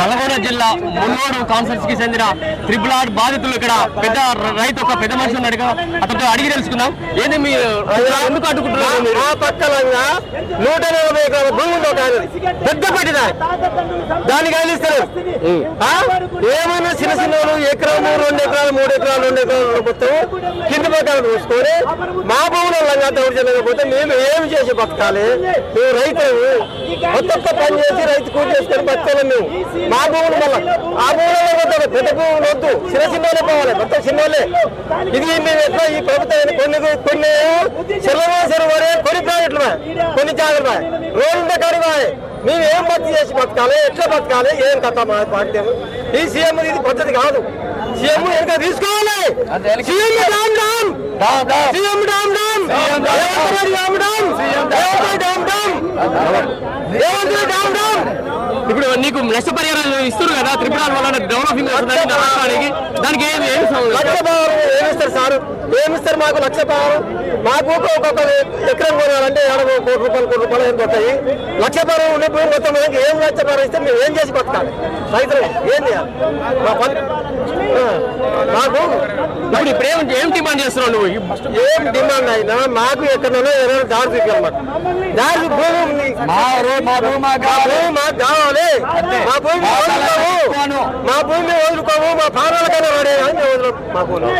నల్గొండ జిల్లా మున్నోడు కాన్సెప్ట్స్ కి చెందిన RRR బాధితులు ఇక్కడ పెద్ద రైతు ఒక పెద్ద మనిషి ఉన్నాడు కదా, అతనితో అడిగి తెలుసుకుందాం. ఏంది మీరు ఎందుకు అడ్డుకుంటున్నారు? మా పక్కలంగా 180 ఎకరాల భూమి ఉంది, ఒక పెద్ద పట్టిన దానికి ఆయన ఏమైనా చిన్న చిన్న ఎకరాలు 2 ఎకరాలు 3 ఎకరాలు 2 ఎకరాలు మొత్తం కింది పక్కన చూసుకొని మా భూములు లంగా దౌర్జన్యకపోతే మేము ఏమి చేసి బతకాలి? మేము రైతులు ఒక్కొక్క పని చేసి రైతు కూలి చేసుకొని బతకాలి. మేము మా భూములు మళ్ళీ ఆ భూములలో పోతాడు, పెద్ద భూములు వద్దు, చిన్న చిన్నోళ్ళే పోవాలి, మొత్తం చిన్నోళ్ళే. ఇది మేము ఎట్లా ఈ ప్రభుత్వాన్ని కొన్ని చెరువు కొన్ని ప్రాజెక్టులు కొన్ని జాగ్రత్త రోడ్డు కడివాయి. మేము ఏం బతి చేసి బతకాలి, ఎట్లా బతకాలి, ఏం కథ మా పాఠ్యం? ఈ సీఎం ఇది పద్ధతి కాదు. సీఎం ఇంకా తీసుకోవాలి. సీఎం డామ్ డామ్ సీఎం డామ్ డామ్ డామ్ డామ్ డామ్. ఇప్పుడు నీకు నష్టపరిహారాలు ఇస్తున్నారు కదా, RRR వల్ల డెవలపింగ్ అవుతుందని రాష్ట్రానికి, దానికి లక్ష భారం ఏమిస్తారు సార్? ఏమిస్తారు మాకు? లక్ష భారం మాకు ఒక్కొక్క ఎకరం కొనాలంటే 1 కోటి రూపాయలు ఏం పోతాయి? లక్ష భారం ఉండే భూమి మొత్తం మనకి ఏం లక్ష భారం ఇస్తే మేము ఏం చేసి బతకాలి? రైతులు ఏం చేయాలి? మా పని మాకు ఇప్పుడు ఏం డిమాండ్ చేస్తున్నావు నువ్వు? ఏం డిమాండ్ అయినా మాకు ఎక్కడైనా ఏదైనా దారి చూపించాలన్నమాట. దారి భూమి మాకు కావాలి. మా భూమి వదులుకోము, మా ప్రాణాలకైనా వాడే అని వదులు మా భూమి.